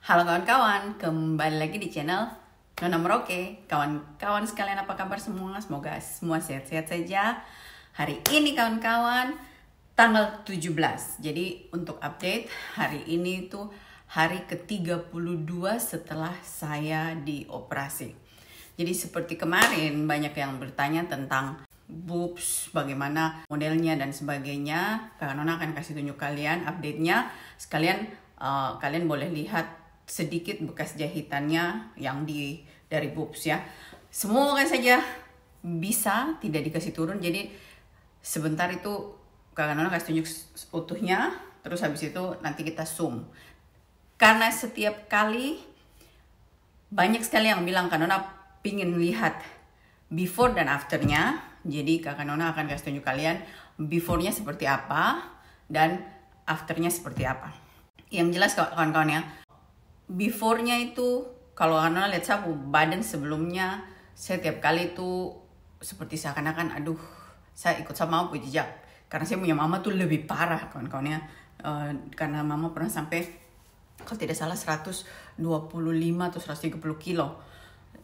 Halo kawan-kawan, kembali lagi di channel Nona Merauke. Kawan-kawan sekalian, apa kabar semua? Semoga semua sehat-sehat saja. Hari ini kawan-kawan, tanggal 17. Jadi untuk update, hari ini tuh hari ke-32 setelah saya dioperasi. Jadi seperti kemarin banyak yang bertanya tentang boobs, bagaimana modelnya dan sebagainya. Kak Nona akan kasih tunjuk kalian update-nya. Sekalian kalian boleh lihat sedikit bekas jahitannya yang dari boobs ya. Semua kan saja bisa, tidak dikasih turun. Jadi sebentar itu Kak Nona kasih tunjuk utuhnya, terus habis itu nanti kita zoom. Karena setiap kali banyak sekali yang bilang Kak Nona pingin lihat before dan afternya. Jadi Kak Nona akan kasih tunjuk kalian before-nya seperti apa dan afternya seperti apa. Yang jelas kawan-kawan ya, before-nya itu kalau Kak Nona lihat saya badan sebelumnya, saya tiap kali itu seperti seakan-akan aduh saya ikut sama mama jejak. Karena saya punya mama tuh lebih parah kawan-kawan ya. Karena mama pernah sampai kalau tidak salah 125 atau 130 kilo.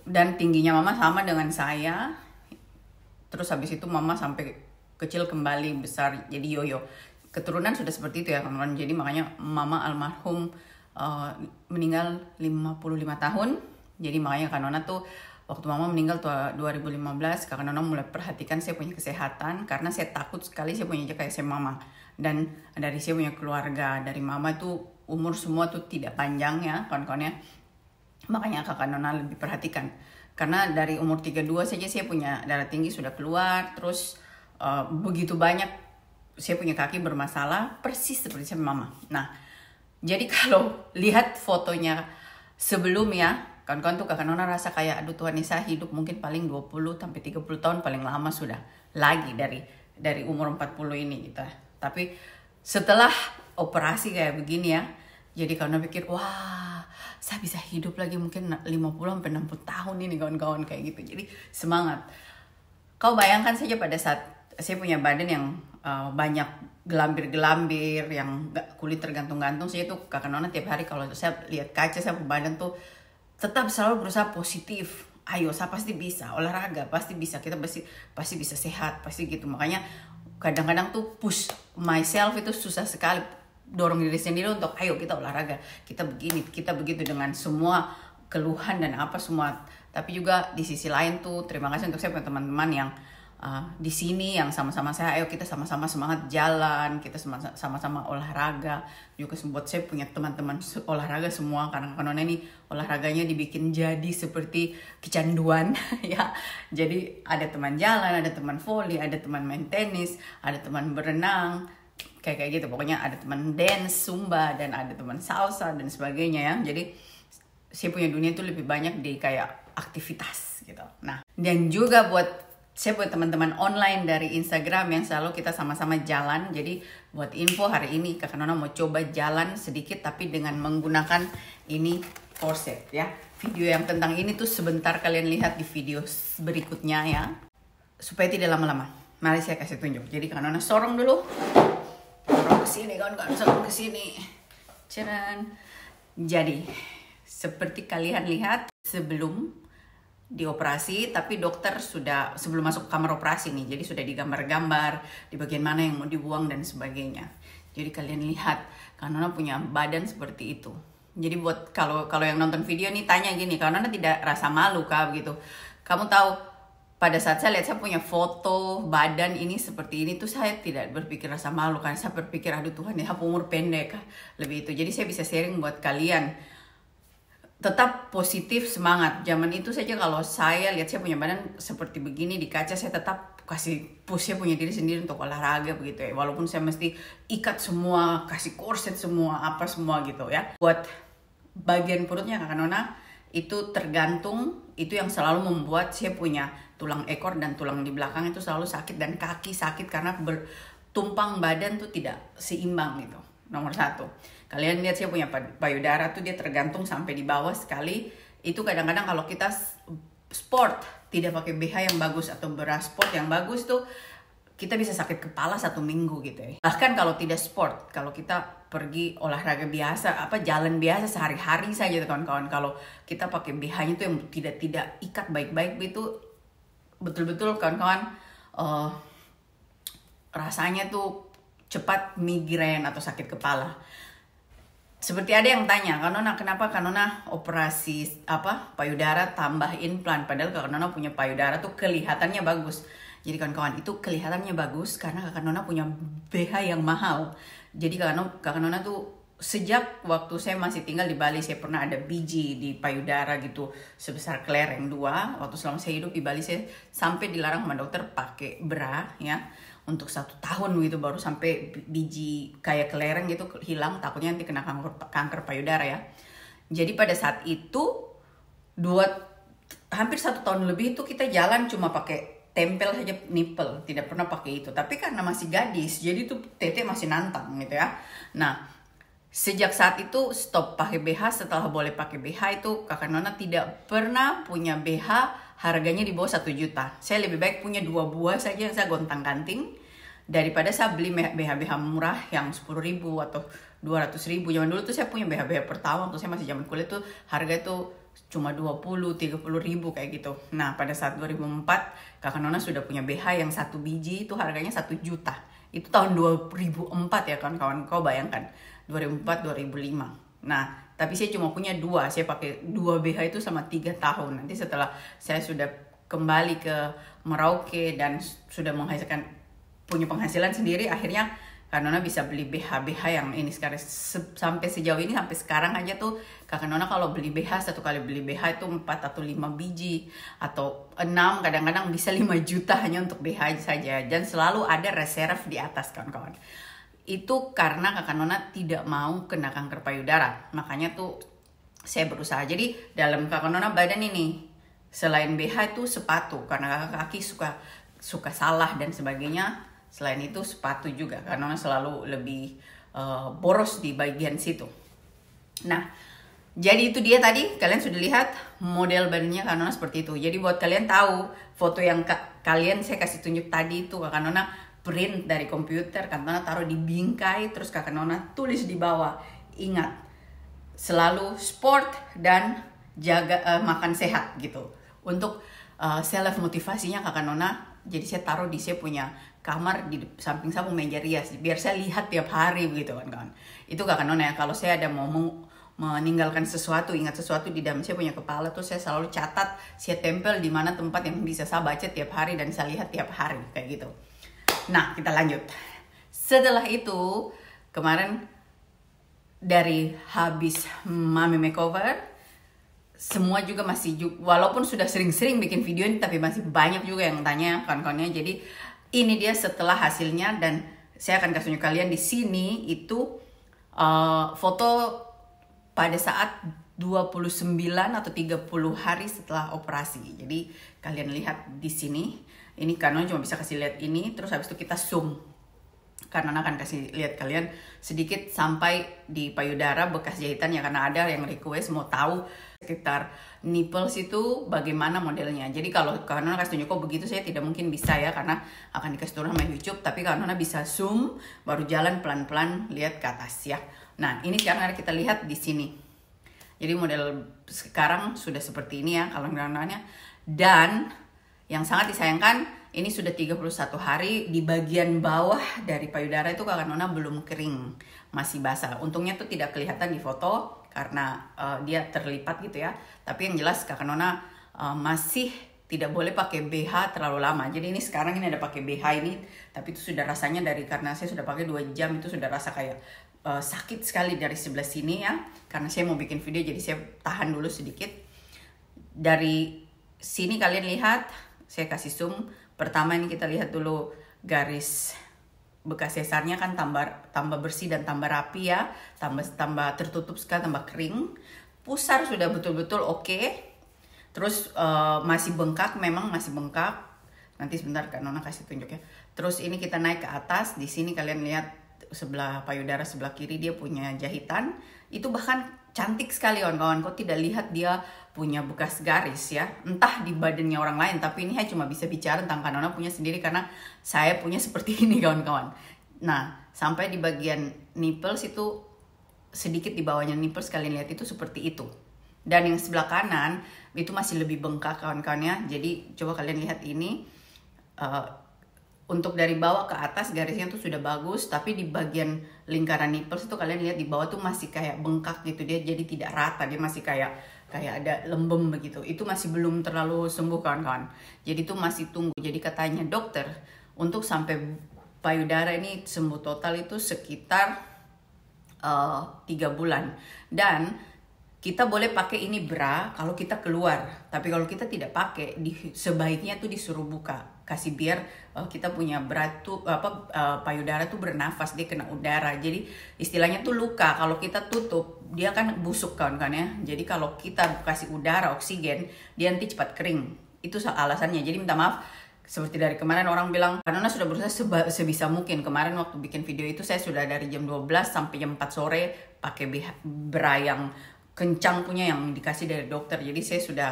Dan tingginya mama sama dengan saya. Terus habis itu mama sampai kecil kembali besar jadi yoyo. Keturunan sudah seperti itu ya kawan-kawan. Jadi makanya mama almarhum meninggal 55 tahun. Jadi makanya Kak Nona tuh waktu mama meninggal tuh 2015, Kak Nona mulai perhatikan saya punya kesehatan. Karena saya takut sekali saya punya kayak saya mama. Dan dari saya punya keluarga, dari mama itu umur semua tuh tidak panjang ya kawan-kawan ya. Makanya Kak Nona lebih perhatikan. Karena dari umur 32 saja saya punya darah tinggi sudah keluar. Terus begitu banyak saya punya kaki bermasalah persis seperti saya mama. Nah, jadi kalau lihat fotonya sebelum ya, kawan-kawan tuh Kak Nona rasa kayak aduh Tuhan, saya hidup mungkin paling 20 sampai 30 tahun paling lama sudah lagi dari umur 40 ini gitu. Tapi setelah operasi kayak begini ya, jadi Kak Nona pikir wah, saya bisa hidup lagi mungkin 50 sampai 60 tahun ini kawan-kawan kayak gitu. Jadi semangat. Kau bayangkan saja pada saat saya punya badan yang banyak gelambir-gelambir, yang kulit tergantung-gantung, saya tuh Kak Nona tiap hari kalau saya lihat kaca saya punya badan tuh tetap selalu berusaha positif. Ayo, saya pasti bisa olahraga, pasti bisa, kita pasti bisa sehat, pasti gitu. Makanya kadang-kadang tuh push myself itu susah sekali, dorong diri sendiri untuk ayo kita olahraga, kita begini, kita begitu dengan semua keluhan dan apa semua. Tapi juga di sisi lain tuh terima kasih untuk saya punya teman-teman yang di sini yang sama-sama saya, ayo kita sama-sama semangat jalan, kita sama-sama olahraga. Juga buat saya punya teman-teman olahraga semua, karena Kak Nona ini olahraganya dibikin jadi seperti kecanduan ya. Jadi ada teman jalan, ada teman volley, ada teman main tenis, ada teman berenang, kayak gitu. Pokoknya ada teman dance, zumba, dan ada teman salsa dan sebagainya ya. Jadi saya punya dunia itu lebih banyak di kayak aktivitas gitu. Nah, dan juga buat saya buat teman-teman online dari Instagram yang selalu kita sama-sama jalan. Jadi buat info hari ini Kak Nona mau coba jalan sedikit tapi dengan menggunakan ini corset ya. Video yang tentang ini tuh sebentar kalian lihat di video berikutnya ya. Supaya tidak lama-lama. Mari saya kasih tunjuk. Jadi Kak Nona sorong dulu. Sorong ke sini kawan-kawan, sorong ke sini. Caran. Jadi seperti kalian lihat sebelum dioperasi, tapi dokter sudah sebelum masuk kamar operasi nih, jadi sudah digambar-gambar di bagian mana yang mau dibuang dan sebagainya. Jadi kalian lihat Kak Nona punya badan seperti itu. Jadi buat kalau yang nonton video nih tanya gini, Kak Nona tidak rasa malu kah begitu? Kamu tahu pada saat saya lihat saya punya foto badan ini seperti ini tuh saya tidak berpikir rasa malu, kan saya berpikir aduh Tuhan ya umur pendek kah lebih itu. Jadi saya bisa sharing buat kalian. Tetap positif, semangat. Zaman itu saja kalau saya lihat saya punya badan seperti begini di kaca, saya tetap kasih push, saya punya diri sendiri untuk olahraga begitu ya. Walaupun saya mesti ikat semua, kasih korset semua, apa semua gitu ya. Buat bagian perutnya Kak Nona itu tergantung, itu yang selalu membuat saya punya tulang ekor dan tulang di belakang itu selalu sakit dan kaki sakit karena bertumpang badan tuh tidak seimbang gitu. Nomor 1. Kalian lihat saya punya payudara tuh dia tergantung sampai di bawah sekali. Itu kadang-kadang kalau kita sport tidak pakai BH yang bagus atau bra sport yang bagus tuh kita bisa sakit kepala 1 minggu gitu ya. Bahkan kalau tidak sport, kalau kita pergi olahraga biasa, jalan biasa sehari-hari saja kawan-kawan. Kalau kita pakai BH-nya tuh yang tidak ikat baik-baik itu betul-betul kawan-kawan rasanya tuh cepat migrain atau sakit kepala. Seperti ada yang tanya, kenapa Kanona operasi payudara tambah implan, padahal Kanona punya payudara tuh kelihatannya bagus. Jadi kawan-kawan, itu kelihatannya bagus karena Kakak Nona punya BH yang mahal. Jadi Kakak Nona tuh sejak waktu saya masih tinggal di Bali, saya pernah ada biji di payudara gitu sebesar kelereng 2. Waktu selama saya hidup di Bali, saya sampai dilarang sama dokter pakai bra ya untuk 1 tahun gitu, baru sampai biji kayak kelereng gitu hilang, takutnya nanti kena kanker payudara ya. Jadi pada saat itu hampir 1 tahun lebih itu kita jalan cuma pakai tempel saja nipple, tidak pernah pakai itu. Tapi karena masih gadis, jadi tuh tete masih nantang gitu ya. Nah, sejak saat itu stop pakai BH. Setelah boleh pakai BH itu Kakak Nona tidak pernah punya BH harganya di bawah 1 juta. Saya lebih baik punya 2 buah saja yang saya gontang-ganting daripada saya beli BH-BH murah yang 10.000 atau 200.000. Zaman dulu tuh saya punya BH-BH pertama waktu saya masih zaman kuliah tuh harga itu cuma 20-30 ribu kayak gitu. Nah pada saat 2004 Kakak Nona sudah punya BH yang 1 biji itu harganya 1 juta. Itu tahun 2004 ya kawan-kawan, kau bayangkan 2004-2005. Nah tapi saya cuma punya 2, saya pakai 2 BH itu selama 3 tahun. Nanti setelah saya sudah kembali ke Merauke dan sudah punya penghasilan sendiri, akhirnya Kak Nona bisa beli BH yang ini sekarang sampai sejauh ini, sampai sekarang aja tuh Kakak Nona kalau beli BH, 1 kali beli BH itu 4 atau 5 biji atau 6, kadang-kadang bisa 5 juta hanya untuk BH saja, dan selalu ada reserve di atas kawan-kawan. Itu karena Kakak Nona tidak mau kena kanker payudara, makanya tuh saya berusaha. Jadi dalam Kakak Nona badan ini selain BH itu sepatu, karena kakak kaki suka salah dan sebagainya. Selain itu sepatu juga, karena selalu lebih boros di bagian situ. Nah, jadi itu dia tadi, kalian sudah lihat model badannya Kak Nona seperti itu. Jadi buat kalian tahu, foto yang kalian saya kasih tunjuk tadi itu Kak Nona print dari komputer, Kak Nona taruh di bingkai, terus Kak Nona tulis di bawah. Ingat, selalu sport dan jaga makan sehat gitu. Untuk self motivasinya Kak Nona, jadi saya taruh di saya punya kamar di samping saya meja rias biar saya lihat tiap hari begitu kan. Itu Kakak Nona ya, kalau saya ada mau meninggalkan sesuatu, ingat sesuatu di dalam saya punya kepala tuh saya selalu catat, saya tempel di mana tempat yang bisa saya baca tiap hari dan saya lihat tiap hari kayak gitu. Nah, kita lanjut. Setelah itu kemarin dari habis Mami Makeover, semua juga walaupun sudah sering-sering bikin video ini, tapi masih banyak juga yang tanya kawan-kawannya. Jadi ini dia setelah hasilnya, dan saya akan kasih tunjuk kalian di sini itu foto pada saat 29 atau 30 hari setelah operasi. Jadi kalian lihat di sini, ini Canon cuma bisa kasih lihat ini, terus habis itu kita zoom. Karena akan kasih lihat kalian sedikit sampai di payudara bekas jahitan ya, karena ada yang request mau tahu sekitar nipples itu bagaimana modelnya. Jadi kalau Nona kasih tunjuk kok begitu saya tidak mungkin bisa ya, karena akan dikasih turun sama YouTube. Tapi Nona bisa zoom, baru jalan pelan-pelan lihat ke atas ya. Nah ini sekarang kita lihat di sini. Jadi model sekarang sudah seperti ini ya kalau Nonanya. Dan yang sangat disayangkan, ini sudah 31 hari, di bagian bawah dari payudara itu Kakak Nona belum kering, masih basah. Untungnya tuh tidak kelihatan di foto karena dia terlipat gitu ya. Tapi yang jelas Kakak Nona masih tidak boleh pakai BH terlalu lama. Jadi ini sekarang ini ada pakai BH ini, tapi itu sudah rasanya karena saya sudah pakai 2 jam itu sudah rasa kayak sakit sekali dari sebelah sini ya. Karena saya mau bikin video jadi saya tahan dulu sedikit. Dari sini kalian lihat, saya kasih zoom. Pertama ini kita lihat dulu garis bekas sesarnya kan tambah bersih dan tambah rapi ya, tambah tertutup sekali, tambah kering. Pusar sudah betul-betul oke. Terus masih bengkak, memang masih bengkak. Nanti sebentar Kak Nona kasih tunjuk ya. Terus ini kita naik ke atas, di sini kalian lihat sebelah payudara sebelah kiri dia punya jahitan. Itu bahkan cantik sekali kawan-kawan, kok tidak lihat dia punya bekas garis ya, entah di badannya orang lain, tapi ini saya cuma bisa bicara tentang Kak Nona punya sendiri karena saya punya seperti ini kawan-kawan. Nah, sampai di bagian nipples itu sedikit di bawahnya nipples, kalian lihat itu seperti itu. Dan yang sebelah kanan itu masih lebih bengkak kawan-kawannya. Jadi coba kalian lihat ini, untuk dari bawah ke atas garisnya tuh sudah bagus, tapi di bagian lingkaran nipples itu kalian lihat di bawah tuh masih kayak bengkak gitu, dia jadi tidak rata, dia masih kayak ada lembem begitu. Itu masih belum terlalu sembuh kawan-kawan. Jadi itu masih tunggu. Jadi katanya dokter untuk sampai payudara ini sembuh total itu sekitar 3 bulan. Dan kita boleh pakai ini bra kalau kita keluar, tapi kalau kita tidak pakai, sebaiknya tuh disuruh buka, kasih biar kita punya bra tuh payudara tuh bernafas, dia kena udara. Jadi istilahnya tuh luka, kalau kita tutup dia kan busuk kan ya. Jadi kalau kita kasih udara, oksigen, dia nanti cepat kering. Itu alasannya. Jadi minta maaf, seperti dari kemarin orang bilang, karena sudah berusaha sebisa mungkin. Kemarin waktu bikin video itu saya sudah dari jam 12 sampai jam 4 sore pakai bra yang kencang punya yang dikasih dari dokter. Jadi saya sudah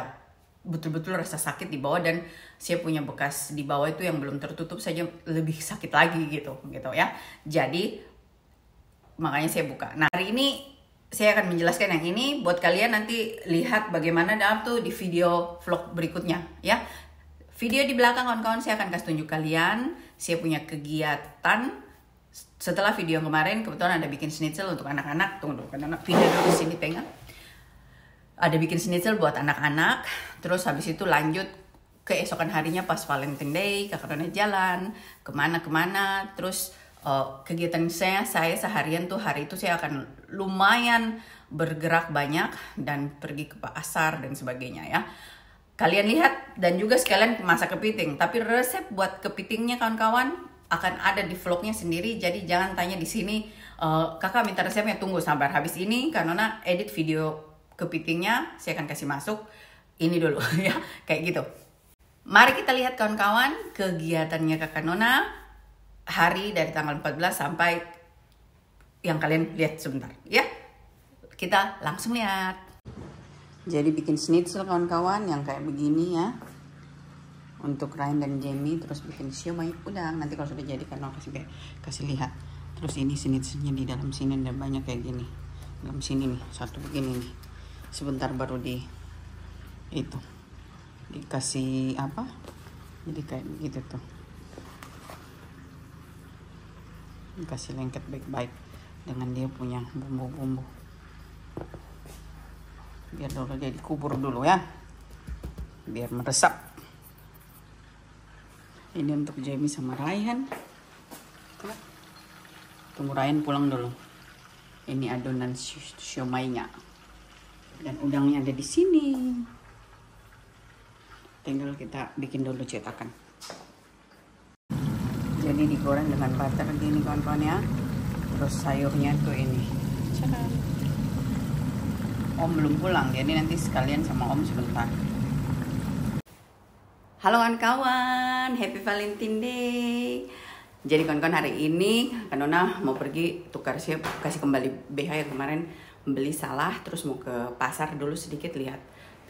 betul-betul rasa sakit di bawah, dan saya punya bekas di bawah itu yang belum tertutup saja lebih sakit lagi gitu ya. Jadi makanya saya buka. Nah, hari ini saya akan menjelaskan yang ini buat kalian, nanti lihat bagaimana dalam tuh di video vlog berikutnya ya. Video di belakang kawan-kawan saya akan kasih tunjuk kalian saya punya kegiatan setelah video yang kemarin. Kebetulan ada bikin schnitzel untuk anak-anak. Tunggu dulu, anak video di sini pegang. Ada bikin schnitzel buat anak-anak. Terus habis itu lanjut keesokan harinya pas Valentine Day, Kakak Nona jalan kemana-kemana. Terus kegiatan saya seharian tuh, hari itu saya akan lumayan bergerak banyak dan pergi ke pasar dan sebagainya ya. Kalian lihat, dan juga sekalian masak kepiting. Tapi resep buat kepitingnya kawan-kawan akan ada di vlognya sendiri. Jadi jangan tanya di sini, kakak minta resepnya, tunggu sabar. Habis ini Kak Nona edit video kepitingnya, saya akan kasih masuk ini dulu ya, kayak gitu. Mari kita lihat kawan-kawan kegiatannya Kakak Nona hari dari tanggal 14 sampai yang kalian lihat sebentar ya. Kita langsung lihat. Jadi bikin schnitzel kawan-kawan yang kayak begini ya, untuk Ryan dan Jamie. Terus bikin siomay udang, nanti kalau sudah jadi kan kasih lihat. Terus ini schnitzelnya di dalam sini ada banyak kayak gini, dalam sini nih satu begini nih, sebentar baru itu dikasih apa, jadi kayak begitu tuh, dikasih lengket baik-baik dengan dia punya bumbu-bumbu. Biar dulu dia dikubur dulu ya, biar meresap. Ini untuk Jamie sama Ryan. Tunggu Ryan pulang dulu. Ini adonan siomaynya, dan udangnya ada di sini. Tinggal kita bikin dulu cetakan. Jadi digoreng dengan butter gini kawan-kawan ya. Terus sayurnya tuh ini. Om belum pulang, jadi nanti sekalian sama Om sebentar. Halo kawan-kawan, Happy Valentine Day. Jadi kawan-kawan, hari ini Kak Nona mau pergi tukar, saya kasih kembali BH yang kemarin beli salah. Terus mau ke pasar dulu sedikit,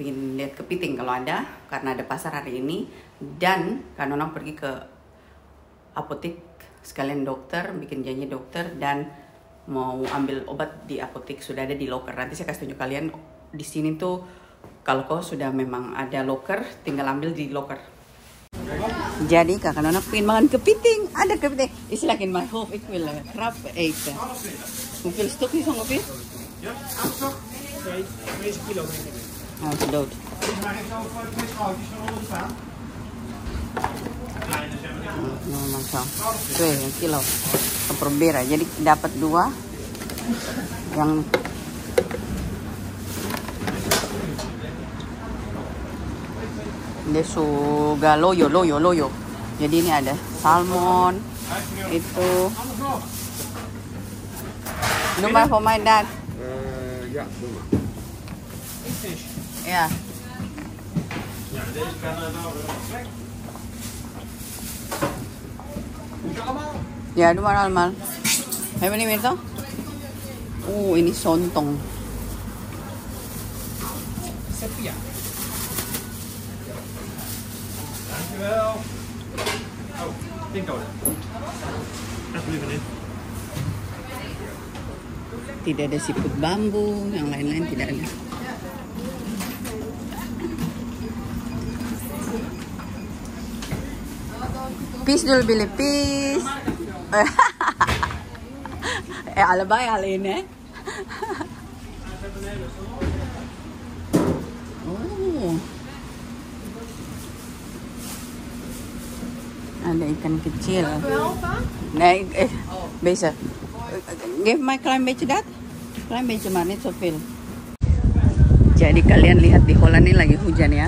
pengen lihat kepiting kalau ada, karena ada pasar hari ini. Dan Kak Nona pergi ke apotek sekalian dokter, bikin janji dokter, dan mau ambil obat di apotek, sudah ada di locker. Nanti saya kasih tunjuk kalian di sini tuh, kalau kau sudah memang ada locker, tinggal ambil di locker. Jadi Kakak Nona pengen makan kepiting, ada kepiting. Is like in my hope, ik wil krab eten. Hoeveel stukjes ongeveer? Ja, 8 stok. 2 kilo denk ik. Hij is dood. Maar ik zou voor 2 schaaltjes van onder staan. Macam 2 kilo per bera. Jadi dapat 2 yang dia suka loyo. Jadi ini ada salmon itu. Doe maar voor mij dat. Ja, doe maar. Ja. Ja, deze kan wel weg. Moet je allemaal? Ya, doe maar allemaal. Hebben we niet meer toch? Ini sontong. Sepia. Dankjewel. Oh, pincode. Tidak ada siput bambu, yang lain-lain tidak ada. Peace dulu, Billy, peace. Alabay, alin Oh. Ada ikan kecil. Nah, bisa. Give my climb to that. Climb to mana sopil. Jadi kalian lihat di Holland ini lagi hujan ya.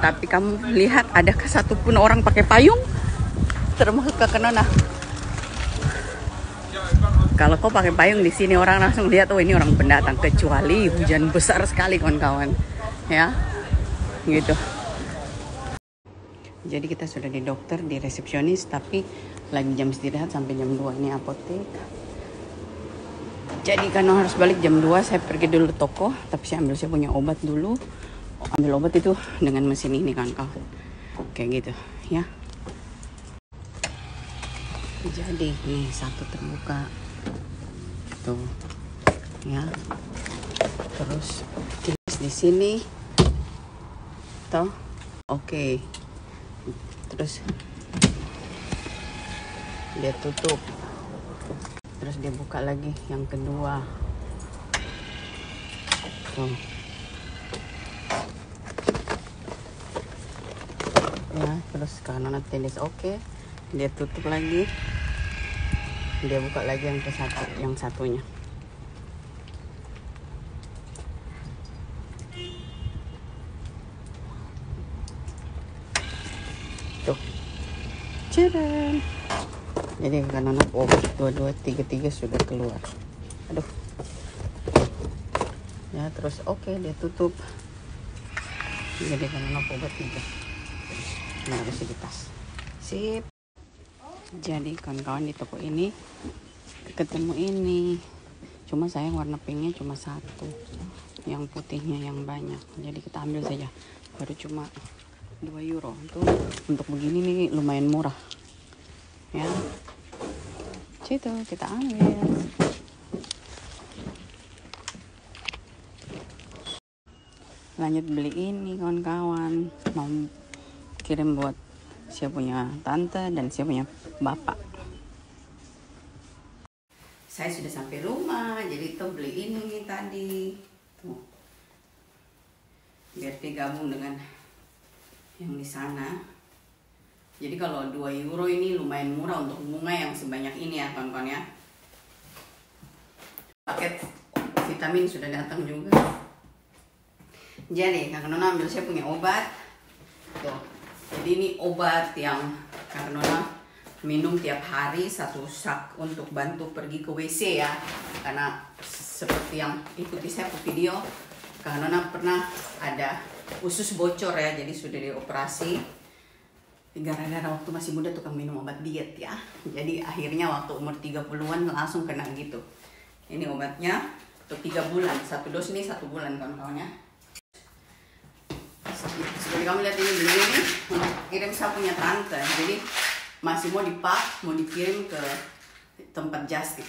Tapi kamu lihat adakah satupun orang pakai payung? Termasuk Kakak Nona. Kalau kau pakai payung di sini orang langsung lihat, oh ini orang pendatang, kecuali hujan besar sekali kawan-kawan. Ya. Gitu. Jadi kita sudah di dokter, di resepsionis, tapi lagi jam istirahat sampai jam 2 ini apotek. Jadi karena harus balik jam 2, saya pergi dulu toko, tapi saya punya obat dulu. Ambil obat itu dengan mesin ini kan kawan. Kayak gitu, ya. Jadi nih satu terbuka. Tuh. Ya. Terus tulis di sini. Tuh. Oke. Terus dia tutup, terus dia buka lagi yang kedua. Tuh. Ya, terus kanan tulis oke, dia tutup lagi, dia buka lagi yang satunya. Tuh. Cadan. Jadi kanan obat 2, 3 sudah keluar. Aduh. Ya, terus oke, dia tutup. Jadi kanan obat itu. Nah, harus di tas. Sip. Jadi kawan-kawan di toko ini ketemu ini. Cuma sayang warna pinknya cuma satu. Yang putihnya yang banyak. Jadi kita ambil saja. Baru cuma 2 euro. Itu untuk begini nih lumayan murah. Ya. Situ kita ambil. Lanjut beli ini kawan-kawan. Mau kirim buat saya punya tante dan saya punya bapak. Saya sudah sampai rumah, jadi tuh beli ini tadi. Tuh. Biar digabung dengan yang di sana. Jadi kalau 2 euro ini lumayan murah untuk bunga yang sebanyak ini ya kawan-kawan ya. Paket vitamin sudah datang juga. Jadi Kakak Nona ambil saya punya obat. Tuh. Jadi ini obat yang Kakak Nona minum tiap hari 1 sak untuk bantu pergi ke WC ya. Karena seperti yang ikuti saya ke video, Kakak Nona pernah ada usus bocor ya, jadi sudah dioperasi. Gara-gara waktu masih muda tukang minum obat diet ya. Jadi akhirnya waktu umur 30-an langsung kena gitu. Ini obatnya untuk 3 bulan. 1 dos ini 1 bulan kawan-kawan ya. Seperti kamu lihat ini beli ini untuk kirim saya punya tante. Jadi masih mau dipak, mau dikirim ke tempat just tip.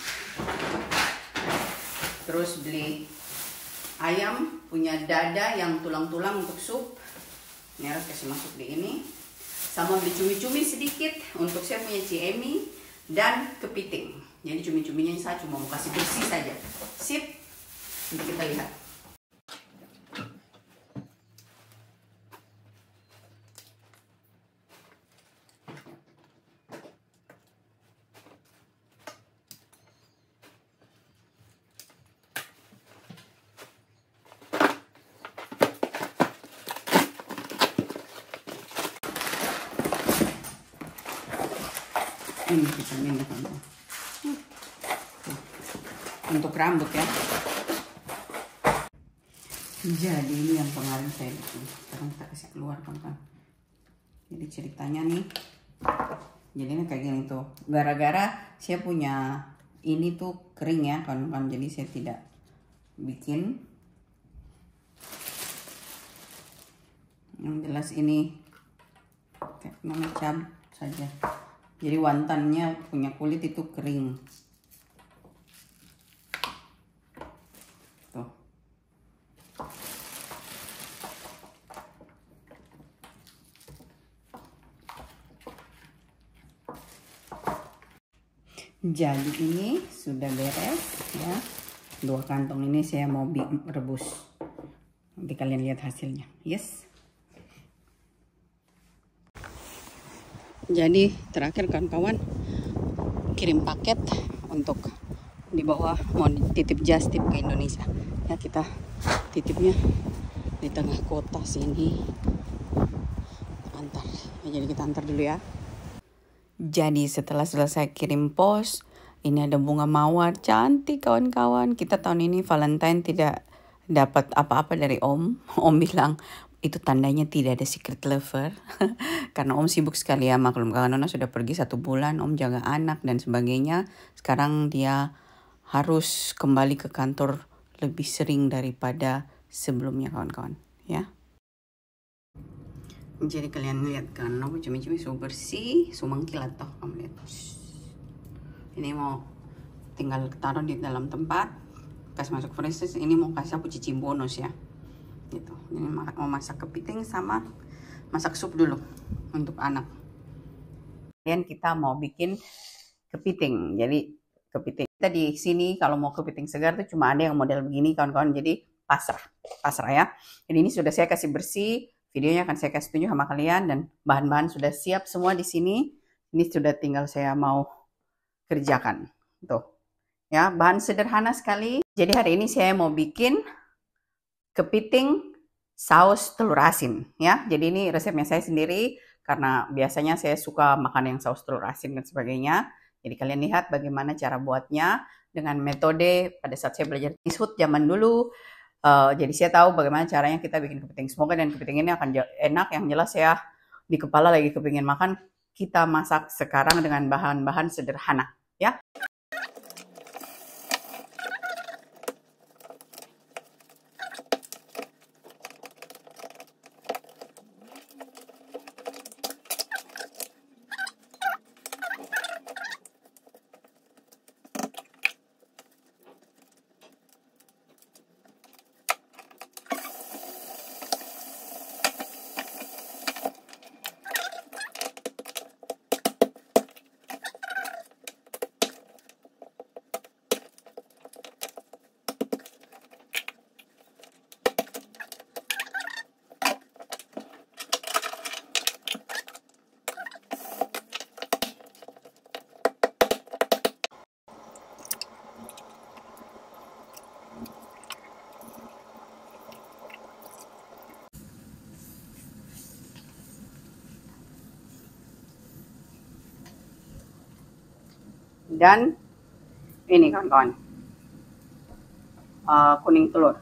Terus beli ayam punya dada yang tulang-tulang untuk sup. Ini harus kasih masuk di ini. Sama beli cumi-cumi sedikit untuk saya punya Ciemi dan kepiting. Jadi cumi-cuminya saya cuma mau kasih bersih saja. Sip. Nanti kita lihat. Ini vitamin untuk rambut ya. Jadi ini yang kemarin saya bikin. Sekarang kita kasih keluar kan. Jadi ceritanya nih, jadi ini kayak gini tuh. Gara-gara saya punya ini tuh kering ya kan. Jadi saya tidak bikin. Yang jelas ini kayak mengecam saja. Jadi wontonnya punya kulit itu kering. Tuh. Jadi ini sudah beres ya. 2 kantong ini saya mau rebus. Nanti kalian lihat hasilnya. Yes. Jadi terakhir kawan-kawan kirim paket untuk di bawah mau titip just tip ke Indonesia. Ya kita titipnya di tengah kota sini. Antar. Ya, jadi kita antar dulu ya. Jadi setelah selesai kirim pos, ini ada bunga mawar cantik kawan-kawan. Kita tahun ini Valentine tidak dapat apa-apa dari Om. Om bilang itu tandanya tidak ada secret lover. Karena Om sibuk sekali ya, maklum Kak Nona sudah pergi 1 bulan, Om jaga anak dan sebagainya. Sekarang dia harus kembali ke kantor lebih sering daripada sebelumnya kawan-kawan ya. Jadi kalian lihat kan, aku cumi-cumi so bersih, so mengkilat toh, kamu lihat. Ini mau tinggal taruh di dalam tempat, kasih masuk freezer. Ini mau kasih aku cicing bonus ya. Gitu. Ini mau masak kepiting sama masak sup dulu untuk anak. Kemudian kita mau bikin kepiting. Jadi kepiting kita di sini kalau mau kepiting segar tuh cuma ada yang model begini kawan-kawan. Jadi pasrah ya. Jadi ini sudah saya kasih bersih. Videonya akan saya kasih tunjuk sama kalian dan bahan-bahan sudah siap semua di sini. Ini sudah tinggal saya mau kerjakan. Tuh. Ya, bahan sederhana sekali. Jadi hari ini saya mau bikin kepiting saus telur asin ya. Jadi ini resepnya saya sendiri karena biasanya saya suka makan yang saus telur asin dan sebagainya. Jadi kalian lihat bagaimana cara buatnya dengan metode pada saat saya belajar Isfood zaman dulu. Jadi saya tahu bagaimana caranya kita bikin kepiting. Semoga dan kepiting ini akan enak. Yang jelas saya di kepala lagi kepingin makan. Kita masak sekarang dengan bahan-bahan sederhana ya. Dan ini kawan-kawan, kuning telur.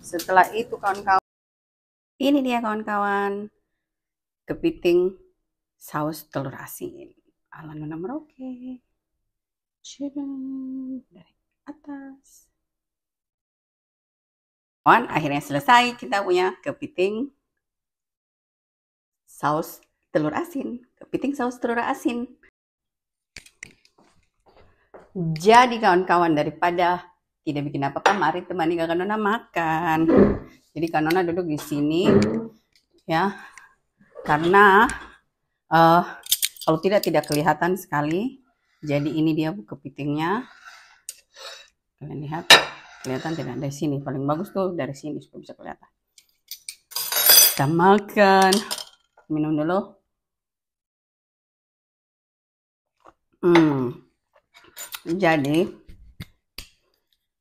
Setelah itu kawan-kawan, ini dia kawan-kawan, kepiting saus telur asin ala Nona Merauke. Dari atas. Akhirnya selesai kita punya kepiting saus telur asin. Kepiting saus telur asin. Jadi kawan-kawan, daripada tidak bikin apa-apa, mari temani Kak Nona makan. Jadi Kak Nona duduk di sini ya. Karena kalau tidak kelihatan sekali. Jadi ini dia kepitingnya. Kalian lihat. Kelihatan tidak dari sini, paling bagus tuh dari sini supaya bisa kelihatan. Kita makan, minum dulu. Jadi,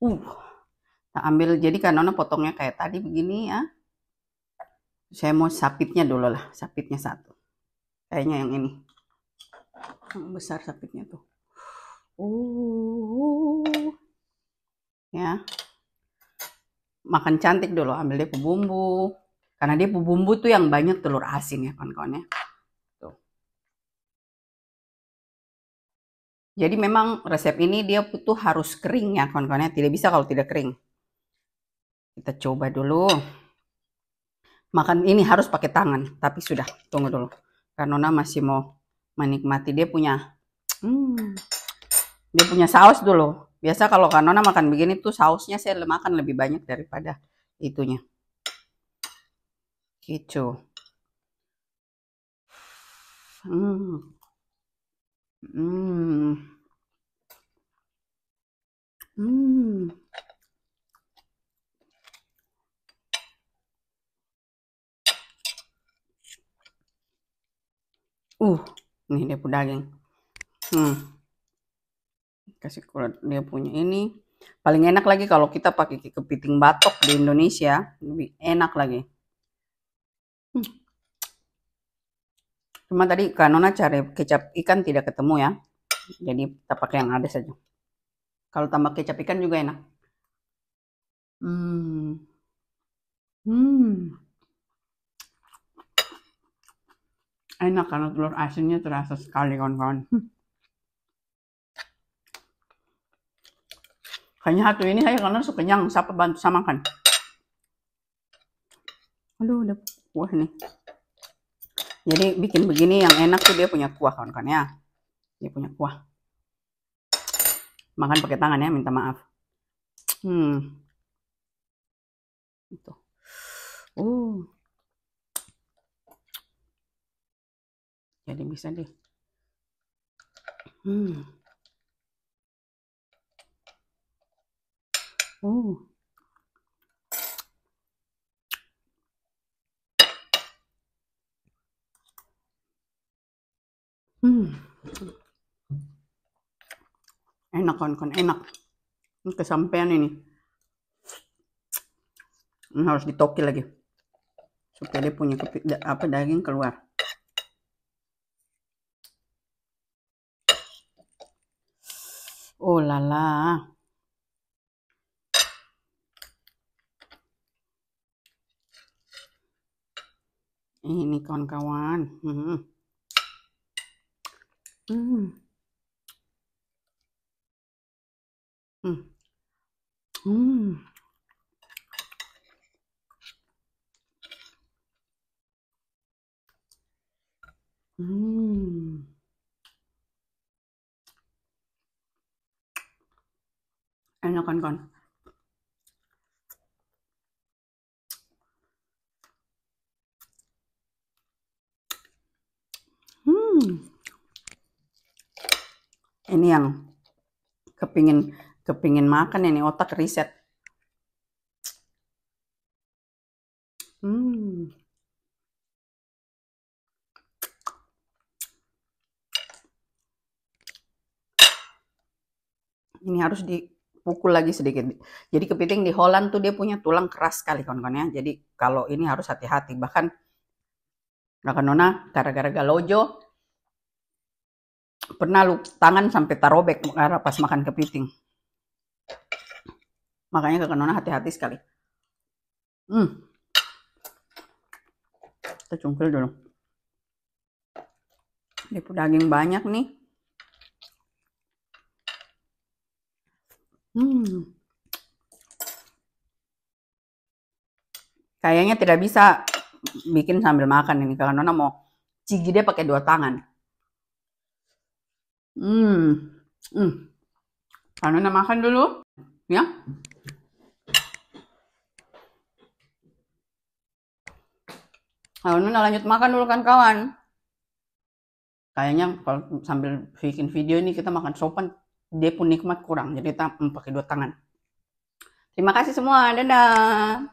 kita ambil. Jadi Kak Nona potongnya kayak tadi begini ya. Saya mau sapitnya dulu lah, sapitnya 1. Kayaknya yang ini, yang besar sapitnya tuh. Ya, makan cantik dulu, ambil dia bumbu, karena dia bumbu tuh yang banyak telur asin ya kawan-kawan ya. Tuh. Jadi memang resep ini dia tuh harus kering ya kawan-kawan ya, tidak bisa kalau tidak kering. Kita coba dulu. Makan ini harus pakai tangan, tapi sudah, tunggu dulu. Karena masih mau menikmati dia punya saus dulu. Biasa kalau Kanona makan begini tuh sausnya saya makan lebih banyak daripada itunya. Gitu. Hmm. Hmm. Hmm. Nih dia punya daging. Kasih kulit dia punya ini. Paling enak lagi kalau kita pakai kepiting batok di Indonesia, lebih enak lagi. Cuma tadi Kanona cari kecap ikan tidak ketemu ya. Jadi kita pakai yang ada saja. Kalau tambah kecap ikan juga enak. Enak karena telur asinnya terasa sekali kawan-kawan. Kayaknya satu ini saya karena suka kenyang, siapa bantu sama kan. Aduh, udah kuah nih. Jadi bikin begini yang enak tuh dia punya kuah kawan-kawan ya. Dia punya kuah. Makan pakai tangan ya, minta maaf. Itu. Jadi bisa deh. Enak kawan-kawan, enak. Ini kesampean ini. Ini harus ditoki lagi. Supaya dia punya daging keluar. Oh lala. Ini kawan-kawan. Enak kan kawan. Ini yang kepingin makan ini, otak riset. Ini harus dipukul lagi sedikit. Jadi kepiting di Holland tuh dia punya tulang keras sekali kawan-kawan ya. Jadi kalau ini harus hati-hati. Bahkan Kanona gara-gara galojo pernah tangan sampai tarobek pas makan kepiting. Makanya Kanona hati-hati sekali. Kita cungkil dulu. Dia punya daging banyak nih. Kayaknya tidak bisa bikin sambil makan ini. Karena Nona mau cigi dia pakai 2 tangan. Karena Nona makan dulu, ya. Kalau Nona lanjut makan dulu kan kawan. Kayaknya kalau sambil bikin video ini kita makan sopan, dia pun nikmat kurang. Jadi kita pakai 2 tangan. Terima kasih semua. Dadah.